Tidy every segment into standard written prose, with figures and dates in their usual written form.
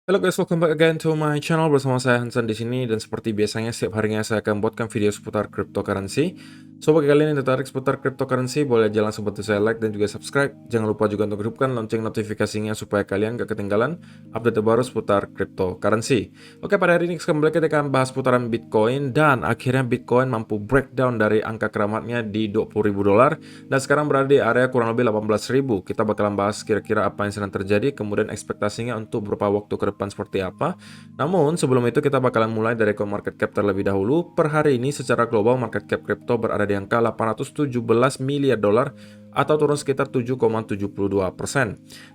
Halo guys, welcome back again to my channel. Bersama saya Hansan di sini, dan seperti biasanya setiap harinya saya akan buatkan video seputar cryptocurrency. So bagi kalian yang tertarik seputar cryptocurrency, boleh langsung bantu saya like dan juga subscribe. Jangan lupa juga untuk hidupkan lonceng notifikasinya supaya kalian gak ketinggalan update terbaru seputar cryptocurrency. Oke, pada hari ini kembali kita akan bahas putaran Bitcoin, dan akhirnya Bitcoin mampu breakdown dari angka keramatnya di $20.000 dan sekarang berada di area kurang lebih 18.000. Kita bakalan bahas kira-kira apa yang sedang terjadi, kemudian ekspektasinya untuk beberapa waktu ke depan seperti apa. Namun sebelum itu kita bakalan mulai dari CoinMarketCap terlebih dahulu. Per hari ini secara global market cap crypto berada di angka 817 miliar dolar atau turun sekitar 7,72%.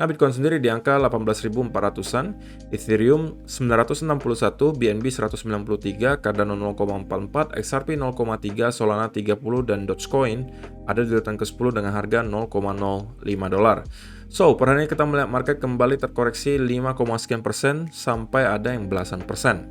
Nah, Bitcoin sendiri di angka 18.400-an, Ethereum 961, BNB 193, Cardano 0,44, XRP 0,3, Solana 30, dan Dogecoin ada di urutan ke-10 dengan harga 0,05 dolar. So, per hari ini kita melihat market kembali terkoreksi 5, sekian% sampai ada yang belasan persen.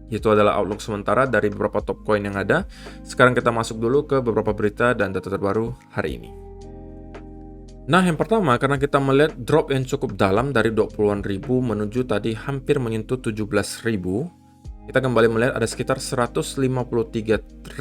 Itu adalah outlook sementara dari beberapa top coin yang ada. Sekarang kita masuk dulu ke beberapa berita dan data terbaru hari ini. Nah, yang pertama, karena kita melihat drop yang cukup dalam dari 20-an ribu menuju tadi hampir menyentuh 17.000, kita kembali melihat ada sekitar 153.000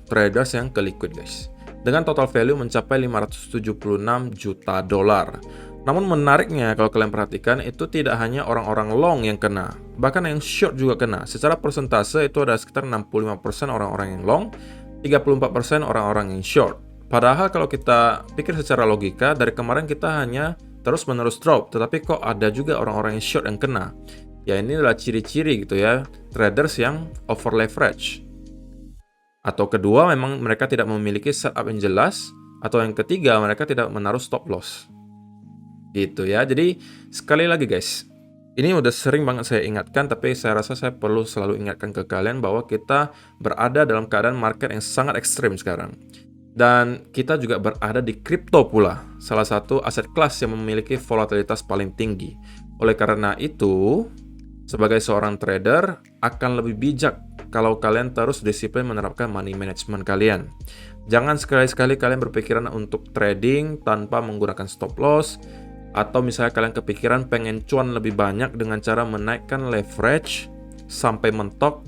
traders yang ke liquid, guys, dengan total value mencapai 576 juta dolar. Namun menariknya kalau kalian perhatikan, itu tidak hanya orang-orang long yang kena, bahkan yang short juga kena. Secara persentase itu ada sekitar 65% orang-orang yang long, 34% orang-orang yang short. Padahal kalau kita pikir secara logika, dari kemarin kita hanya terus-menerus drop, tetapi kok ada juga orang-orang yang short yang kena. Ya, ini adalah ciri-ciri gitu ya, traders yang over leverage. Atau kedua, memang mereka tidak memiliki setup yang jelas, atau yang ketiga, mereka tidak menaruh stop loss. Gitu ya. Jadi sekali lagi guys, ini udah sering banget saya ingatkan, tapi saya rasa saya perlu selalu ingatkan ke kalian bahwa kita berada dalam keadaan market yang sangat ekstrim sekarang. Dan kita juga berada di kripto pula, salah satu aset kelas yang memiliki volatilitas paling tinggi. Oleh karena itu, sebagai seorang trader, akan lebih bijak kalau kalian terus disiplin menerapkan money management kalian. Jangan sekali-sekali kalian berpikiran untuk trading tanpa menggunakan stop loss, atau misalnya kalian kepikiran pengen cuan lebih banyak dengan cara menaikkan leverage sampai mentok.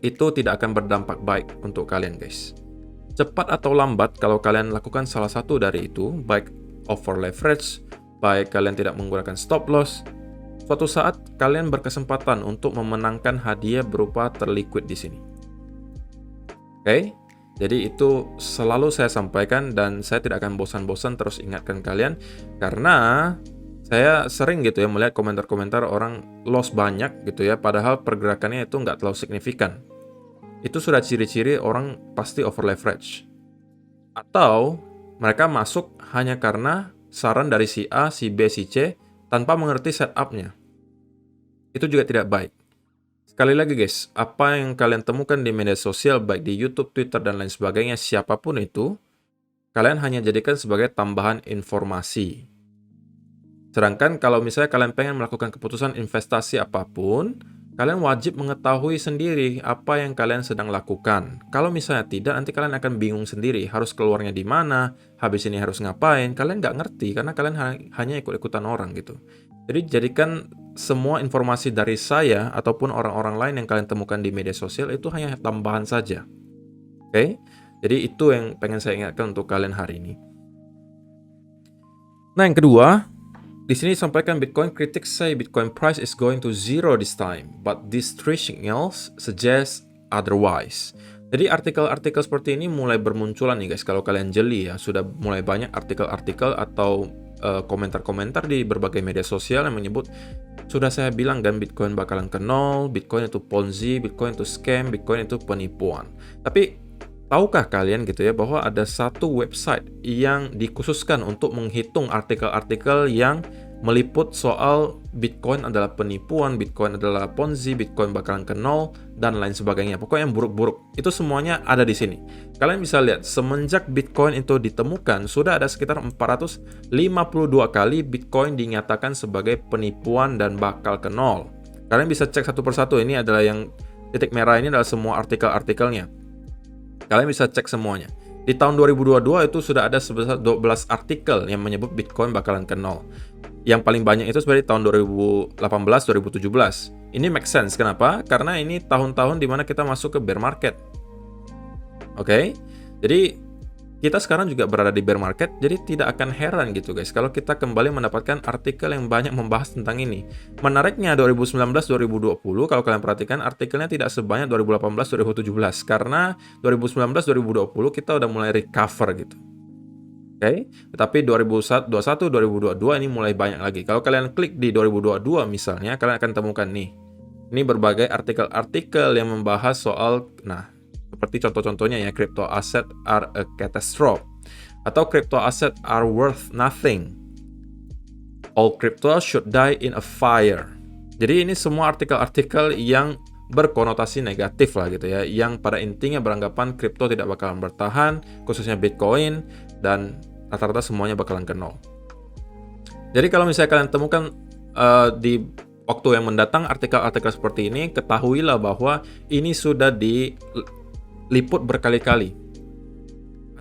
Itu tidak akan berdampak baik untuk kalian, guys. Cepat atau lambat, kalau kalian lakukan salah satu dari itu, baik over leverage, baik kalian tidak menggunakan stop loss, suatu saat kalian berkesempatan untuk memenangkan hadiah berupa terliquid di sini. Oke? Jadi itu selalu saya sampaikan, dan saya tidak akan bosan-bosan terus ingatkan kalian, karena saya sering gitu ya melihat komentar-komentar orang loss banyak gitu ya, padahal pergerakannya itu nggak terlalu signifikan. Itu sudah ciri-ciri orang pasti over leverage. Atau mereka masuk hanya karena saran dari si A, si B, si C, tanpa mengerti setupnya. Itu juga tidak baik. Sekali lagi guys, apa yang kalian temukan di media sosial, baik di YouTube, Twitter, dan lain sebagainya, siapapun itu, kalian hanya jadikan sebagai tambahan informasi. Sedangkan kalau misalnya kalian pengen melakukan keputusan investasi apapun, kalian wajib mengetahui sendiri apa yang kalian sedang lakukan. Kalau misalnya tidak, nanti kalian akan bingung sendiri, harus keluarnya di mana, habis ini harus ngapain, kalian nggak ngerti, karena kalian hanya ikut-ikutan orang gitu. Jadi jadikan semua informasi dari saya ataupun orang-orang lain yang kalian temukan di media sosial itu hanya tambahan saja. Oke? Jadi itu yang pengen saya ingatkan untuk kalian hari ini. Nah, yang kedua, di sini sampaikan Bitcoin critics say Bitcoin price is going to zero this time, but these three signals suggest otherwise. Jadi artikel-artikel seperti ini mulai bermunculan nih guys, kalau kalian jeli ya, sudah mulai banyak artikel-artikel atau komentar-komentar di berbagai media sosial yang menyebut, sudah saya bilang kan Bitcoin bakalan ke nol, Bitcoin itu ponzi, Bitcoin itu scam, Bitcoin itu penipuan. Tapi tahukah kalian gitu ya bahwa ada satu website yang dikhususkan untuk menghitung artikel-artikel yang meliput soal Bitcoin adalah penipuan, Bitcoin adalah ponzi, Bitcoin bakalan ke nol, dan lain sebagainya. Pokoknya yang buruk-buruk. Itu semuanya ada di sini. Kalian bisa lihat, semenjak Bitcoin itu ditemukan, sudah ada sekitar 452 kali Bitcoin dinyatakan sebagai penipuan dan bakal ke nol. Kalian bisa cek satu persatu, ini adalah yang titik merah ini adalah semua artikel-artikelnya. Kalian bisa cek semuanya. Di tahun 2022 itu sudah ada sebesar 12 artikel yang menyebut Bitcoin bakalan ke nol. Yang paling banyak itu sebenarnya tahun 2018, 2017. Ini make sense. Kenapa? Karena ini tahun-tahun di mana kita masuk ke bear market. Oke? Jadi kita sekarang juga berada di bear market, jadi tidak akan heran gitu guys kalau kita kembali mendapatkan artikel yang banyak membahas tentang ini. Menariknya 2019-2020 kalau kalian perhatikan artikelnya tidak sebanyak 2018-2017 karena 2019-2020 kita udah mulai recover gitu. Oke, tetapi 2021-2022 ini mulai banyak lagi. Kalau kalian klik di 2022 misalnya, kalian akan temukan nih. Ini berbagai artikel-artikel yang membahas soal, seperti contoh-contohnya ya, crypto asset are a catastrophe atau crypto asset are worth nothing. All crypto should die in a fire. Jadi ini semua artikel-artikel yang berkonotasi negatif lah gitu ya, yang pada intinya beranggapan kripto tidak bakalan bertahan, khususnya Bitcoin, dan rata-rata semuanya bakalan ke nol. Jadi kalau misalnya kalian temukan di waktu yang mendatang artikel-artikel seperti ini, ketahuilah bahwa ini sudah diliput berkali-kali.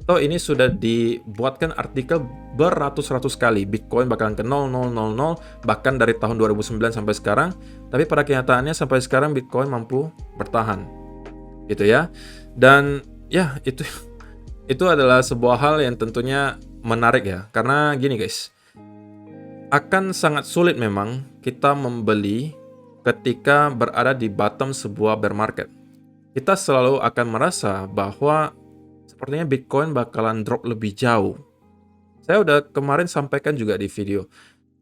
Atau ini sudah dibuatkan artikel beratus-ratus kali. Bitcoin bakalan ke 0,000, bahkan dari tahun 2009 sampai sekarang. Tapi pada kenyataannya sampai sekarang Bitcoin mampu bertahan. Gitu ya. Dan ya itu adalah sebuah hal yang tentunya menarik ya. Karena gini guys, akan sangat sulit memang kita membeli ketika berada di bottom sebuah bear market. Kita selalu akan merasa bahwa sepertinya Bitcoin bakalan drop lebih jauh. Saya udah kemarin sampaikan juga di video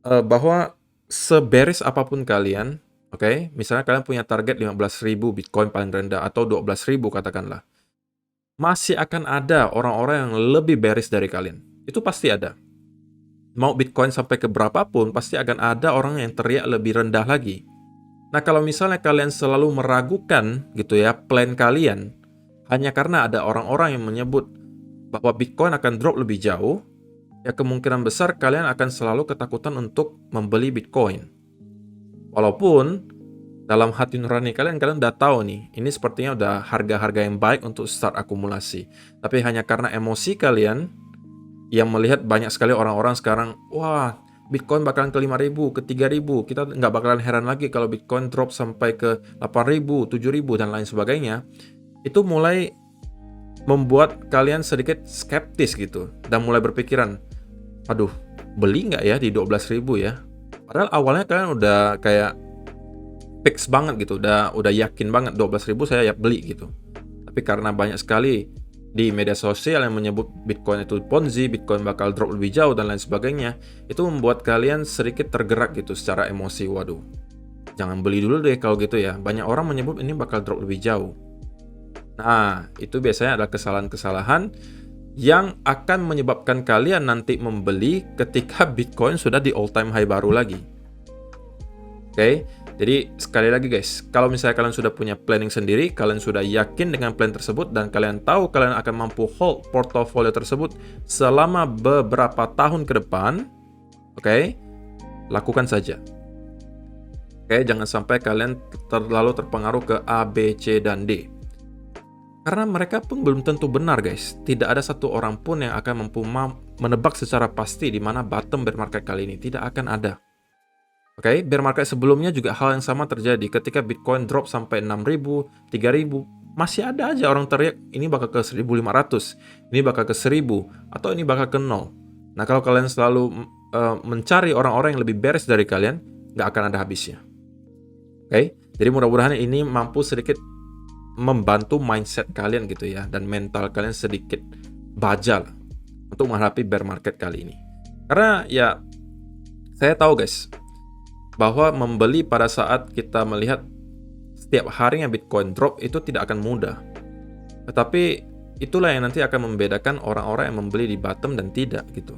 bahwa sebearish apapun kalian, oke, misalnya kalian punya target 15.000 Bitcoin paling rendah atau 12.000 katakanlah, masih akan ada orang-orang yang lebih bearish dari kalian. Itu pasti ada. Mau Bitcoin sampai ke berapapun, pasti akan ada orang yang teriak lebih rendah lagi. Nah, kalau misalnya kalian selalu meragukan gitu ya plan kalian, hanya karena ada orang-orang yang menyebut bahwa Bitcoin akan drop lebih jauh, ya kemungkinan besar kalian akan selalu ketakutan untuk membeli Bitcoin. Walaupun dalam hati nurani kalian udah tahu nih, ini sepertinya udah harga-harga yang baik untuk start akumulasi. Tapi hanya karena emosi kalian yang melihat banyak sekali orang-orang sekarang, wah, Bitcoin bakalan ke 5.000, ke 3.000, kita nggak bakalan heran lagi kalau Bitcoin drop sampai ke 8.000, 7.000, dan lain sebagainya. Itu mulai membuat kalian sedikit skeptis gitu, dan mulai berpikiran, aduh, beli nggak ya di 12.000 ya? Padahal awalnya kalian udah kayak fix banget gitu, udah yakin banget 12.000 saya beli gitu. Tapi karena banyak sekali di media sosial yang menyebut Bitcoin itu Ponzi, Bitcoin bakal drop lebih jauh dan lain sebagainya, itu membuat kalian sedikit tergerak gitu secara emosi. Waduh, jangan beli dulu deh kalau gitu ya. Banyak orang menyebut ini bakal drop lebih jauh. Nah, itu biasanya adalah kesalahan-kesalahan yang akan menyebabkan kalian nanti membeli ketika Bitcoin sudah di all time high baru lagi. Oke? Jadi sekali lagi guys, kalau misalnya kalian sudah punya planning sendiri, kalian sudah yakin dengan plan tersebut, dan kalian tahu kalian akan mampu hold portofolio tersebut selama beberapa tahun ke depan, oke, lakukan saja. Oke, jangan sampai kalian terlalu terpengaruh ke A, B, C, dan D. Karena mereka pun belum tentu benar guys. Tidak ada satu orang pun yang akan mampu menebak secara pasti di mana bottom bear market kali ini. Tidak akan ada. Oke, bear market sebelumnya juga hal yang sama terjadi. Ketika Bitcoin drop sampai 6.000, 3.000, masih ada aja orang teriak, ini bakal ke 1.500, ini bakal ke 1.000, atau ini bakal ke 0. Nah, kalau kalian selalu mencari orang-orang yang lebih bearish dari kalian, nggak akan ada habisnya. Oke, jadi mudah-mudahan ini mampu sedikit membantu mindset kalian gitu ya, dan mental kalian sedikit baja untuk menghadapi bear market kali ini. Karena ya, saya tahu guys, bahwa membeli pada saat kita melihat setiap harinya Bitcoin drop itu tidak akan mudah. Tetapi itulah yang nanti akan membedakan orang-orang yang membeli di bottom dan tidak gitu.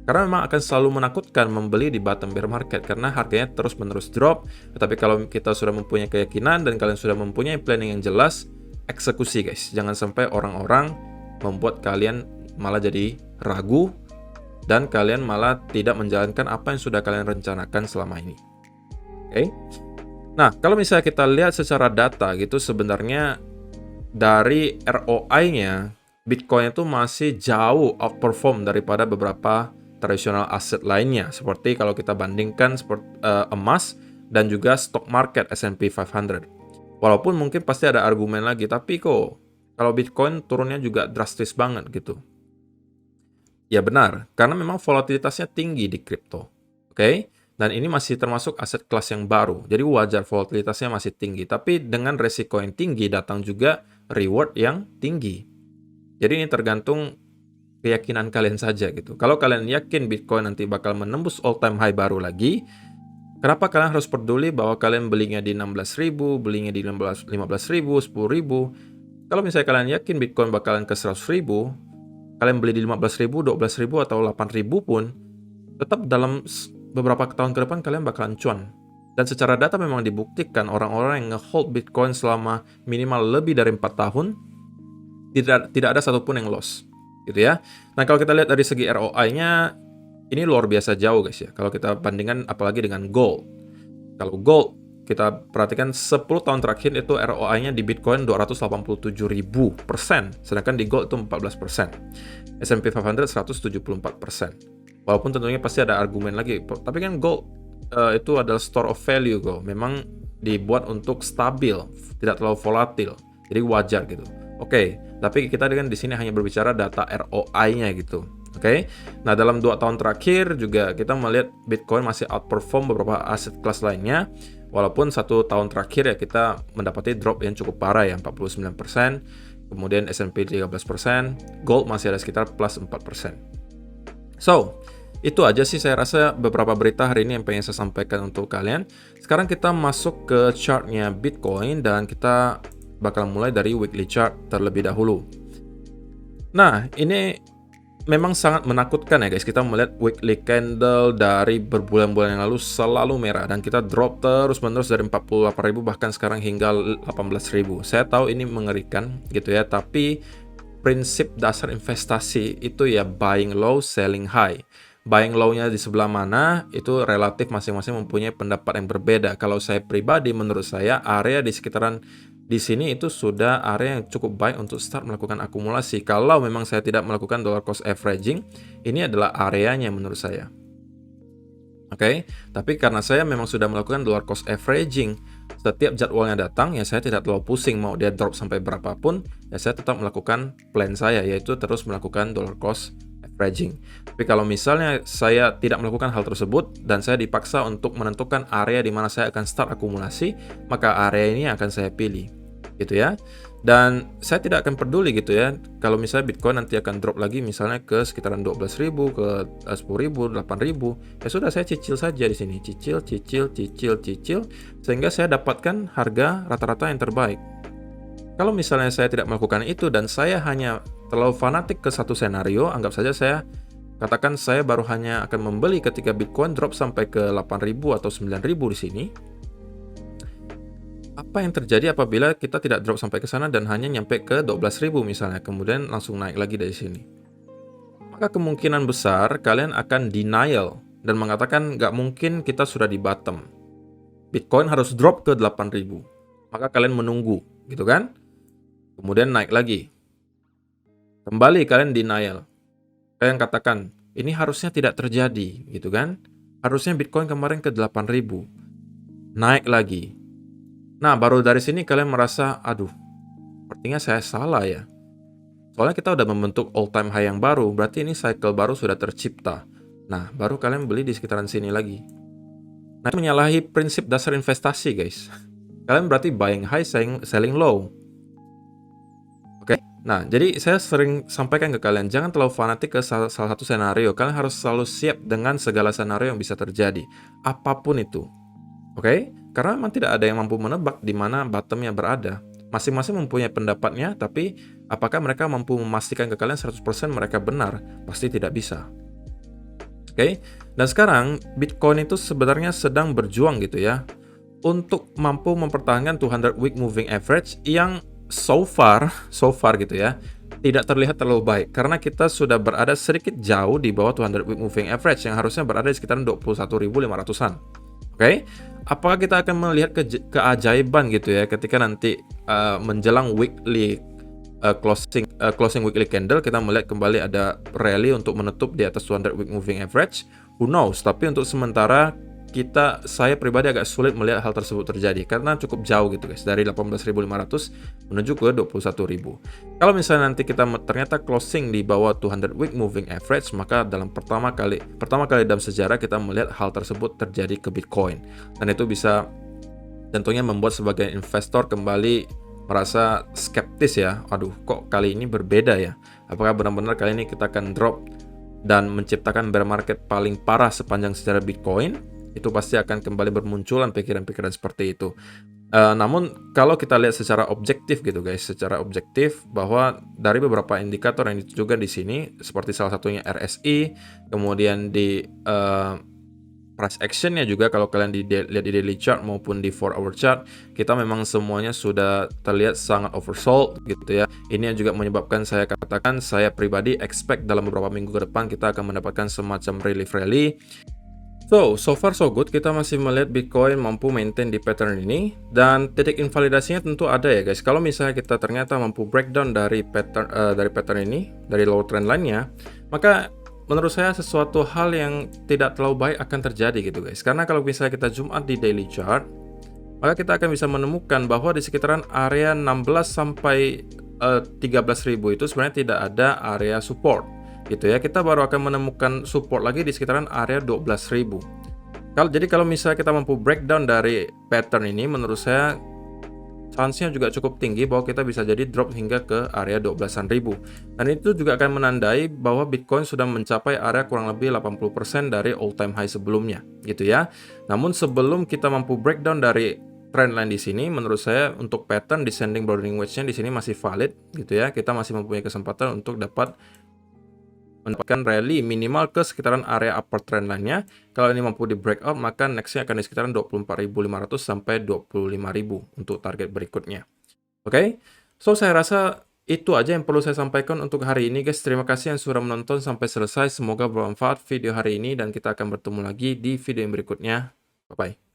Karena memang akan selalu menakutkan membeli di bottom bear market karena harganya terus-menerus drop. Tetapi kalau kita sudah mempunyai keyakinan dan kalian sudah mempunyai planning yang jelas, eksekusi guys. Jangan sampai orang-orang membuat kalian malah jadi ragu dan kalian malah tidak menjalankan apa yang sudah kalian rencanakan selama ini. Oke. Nah, kalau misalnya kita lihat secara data gitu, sebenarnya dari ROI-nya Bitcoin itu masih jauh outperform daripada beberapa tradisional aset lainnya, seperti kalau kita bandingkan emas dan juga stock market S&P 500. Walaupun mungkin pasti ada argumen lagi, tapi kok kalau Bitcoin turunnya juga drastis banget gitu. Ya benar, karena memang volatilitasnya tinggi di kripto. Oke? Dan ini masih termasuk aset kelas yang baru. Jadi wajar volatilitasnya masih tinggi. Tapi dengan resiko yang tinggi datang juga reward yang tinggi. Jadi ini tergantung keyakinan kalian saja gitu. Kalau kalian yakin Bitcoin nanti bakal menembus all time high baru lagi, kenapa kalian harus peduli bahwa kalian belinya di 16.000, belinya di 15.000, 10.000? Kalau misalnya kalian yakin Bitcoin bakalan ke 100.000, kalian beli di 15.000, 12.000, atau 8.000 pun, tetap dalam beberapa tahun ke depan kalian bakalan cuan. Dan secara data memang dibuktikan orang-orang yang nge-hold Bitcoin selama minimal lebih dari 4 tahun, tidak ada satupun yang loss. Gitu ya. Nah, kalau kita lihat dari segi ROI-nya, ini luar biasa jauh guys ya. Kalau kita bandingkan apalagi dengan gold. Kalau gold, kita perhatikan 10 tahun terakhir itu ROI-nya di Bitcoin 287.000%, sedangkan di gold itu 14%. S&P 500 174%. Walaupun tentunya pasti ada argumen lagi, tapi kan gold itu adalah store of value kok. Memang dibuat untuk stabil, tidak terlalu volatil. Jadi wajar gitu. Oke, tapi kita dengan di sini hanya berbicara data ROI-nya gitu. Oke. Nah, dalam 2 tahun terakhir juga kita melihat Bitcoin masih outperform beberapa aset kelas lainnya. Walaupun 1 tahun terakhir ya kita mendapati drop yang cukup parah ya, 49%. Kemudian S&P 13%, gold masih ada sekitar plus 4%. So, itu aja sih saya rasa beberapa berita hari ini yang pengen saya sampaikan untuk kalian. Sekarang kita masuk ke chartnya Bitcoin dan kita bakal mulai dari weekly chart terlebih dahulu. Nah, ini memang sangat menakutkan ya guys. Kita melihat weekly candle dari berbulan-bulan yang lalu selalu merah dan kita drop terus-menerus dari 48.000 bahkan sekarang hingga 18.000. Saya tahu ini mengerikan gitu ya, tapi prinsip dasar investasi itu ya buying low, selling high. Buying low-nya di sebelah mana, itu relatif masing-masing mempunyai pendapat yang berbeda. Kalau saya pribadi, menurut saya, area di sekitaran di sini itu sudah area yang cukup baik untuk start melakukan akumulasi. Kalau memang saya tidak melakukan dollar cost averaging, ini adalah areanya menurut saya. Oke, tapi karena saya memang sudah melakukan dollar cost averaging, setiap jadwalnya datang, ya saya tidak terlalu pusing mau dia drop sampai berapapun, ya saya tetap melakukan plan saya, yaitu terus melakukan dollar cost averaging. Tapi kalau misalnya saya tidak melakukan hal tersebut dan saya dipaksa untuk menentukan area di mana saya akan start akumulasi, maka area ini akan saya pilih, gitu ya. Dan saya tidak akan peduli gitu ya, kalau misalnya Bitcoin nanti akan drop lagi misalnya ke sekitaran 12.000, ke 10.000, 8.000, ya sudah saya cicil saja di sini, cicil, sehingga saya dapatkan harga rata-rata yang terbaik. Kalau misalnya saya tidak melakukan itu dan saya hanya terlalu fanatik ke satu senario, anggap saja saya katakan saya baru hanya akan membeli ketika Bitcoin drop sampai ke 8.000 atau 9.000 di sini. Apa yang terjadi apabila kita tidak drop sampai ke sana dan hanya nyampe ke 12.000 misalnya, kemudian langsung naik lagi dari sini? Maka kemungkinan besar kalian akan denial dan mengatakan nggak mungkin kita sudah di bottom. Bitcoin harus drop ke 8.000. Maka kalian menunggu, gitu kan? Kemudian naik lagi. Kembali kalian denial. Kalian katakan, ini harusnya tidak terjadi, gitu kan? Harusnya Bitcoin kemarin ke 8.000. Naik lagi. Nah, baru dari sini kalian merasa, aduh, sepertinya saya salah ya. Soalnya kita udah membentuk all time high yang baru, berarti ini cycle baru sudah tercipta. Nah, baru kalian beli di sekitaran sini lagi. Nah, itu menyalahi prinsip dasar investasi, guys. Kalian berarti buying high, selling low. Oke? Nah, jadi saya sering sampaikan ke kalian, jangan terlalu fanatik ke salah satu senario. Kalian harus selalu siap dengan segala senario yang bisa terjadi. Apapun itu. Oke? Karena memang tidak ada yang mampu menebak di mana bottomnya berada. Masing-masing mempunyai pendapatnya, tapi apakah mereka mampu memastikan ke kalian 100% mereka benar? Pasti tidak bisa. Oke? Dan sekarang, Bitcoin itu sebenarnya sedang berjuang gitu ya, untuk mampu mempertahankan 200 week moving average yang so far gitu ya, tidak terlihat terlalu baik. Karena kita sudah berada sedikit jauh di bawah 200 week moving average yang harusnya berada di sekitaran 21.500-an. Oke, apakah kita akan melihat keajaiban gitu ya ketika nanti menjelang weekly closing weekly candle, kita melihat kembali ada rally untuk menutup di atas 200 week moving average. Who knows? Tapi untuk sementara saya pribadi agak sulit melihat hal tersebut terjadi karena cukup jauh gitu guys, dari 18.500 menuju ke 21.000. Kalau misalnya nanti kita ternyata closing di bawah 200 week moving average, maka dalam pertama kali dalam sejarah kita melihat hal tersebut terjadi ke Bitcoin, dan itu bisa tentunya membuat sebagian investor kembali merasa skeptis ya. Aduh, kok kali ini berbeda ya? Apakah benar-benar kali ini kita akan drop dan menciptakan bear market paling parah sepanjang sejarah Bitcoin? Itu pasti akan kembali bermunculan pikiran-pikiran seperti itu. Namun kalau kita lihat secara objektif gitu guys, secara objektif bahwa dari beberapa indikator yang ditunjukkan di sini, seperti salah satunya RSI, kemudian di price actionnya juga, kalau kalian lihat di daily chart maupun di 4-hour chart, kita memang semuanya sudah terlihat sangat oversold gitu ya. Ini yang juga menyebabkan saya katakan, saya pribadi expect dalam beberapa minggu ke depan kita akan mendapatkan semacam relief rally. So far so good, kita masih melihat Bitcoin mampu maintain di pattern ini, dan titik invalidasinya tentu ada ya guys. Kalau misalnya kita ternyata mampu breakdown dari pattern ini, dari lower trend line-nya, maka menurut saya sesuatu hal yang tidak terlalu baik akan terjadi gitu guys. Karena kalau misalnya kita zoom out di daily chart, maka kita akan bisa menemukan bahwa di sekitaran area 16 sampai 13.000 itu sebenarnya tidak ada area support gitu ya. Kita baru akan menemukan support lagi di sekitaran area 12.000. Jadi kalau misalnya kita mampu breakdown dari pattern ini, menurut saya chance-nya juga cukup tinggi bahwa kita bisa jadi drop hingga ke area 12.000. Dan itu juga akan menandai bahwa Bitcoin sudah mencapai area kurang lebih 80% dari all time high sebelumnya gitu ya. Namun sebelum kita mampu breakdown dari trendline di sini, menurut saya untuk pattern descending boarding wedge-nya di sini masih valid gitu ya. Kita masih mempunyai kesempatan untuk mendapatkan rally minimal ke sekitaran area upper trend line-nya. Kalau ini mampu di breakout, maka next-nya akan di sekitaran 24.500 sampai 25.000 untuk target berikutnya. Oke, so saya rasa itu aja yang perlu saya sampaikan untuk hari ini guys. Terima kasih yang sudah menonton sampai selesai. Semoga bermanfaat video hari ini, dan kita akan bertemu lagi di video yang berikutnya. Bye-bye.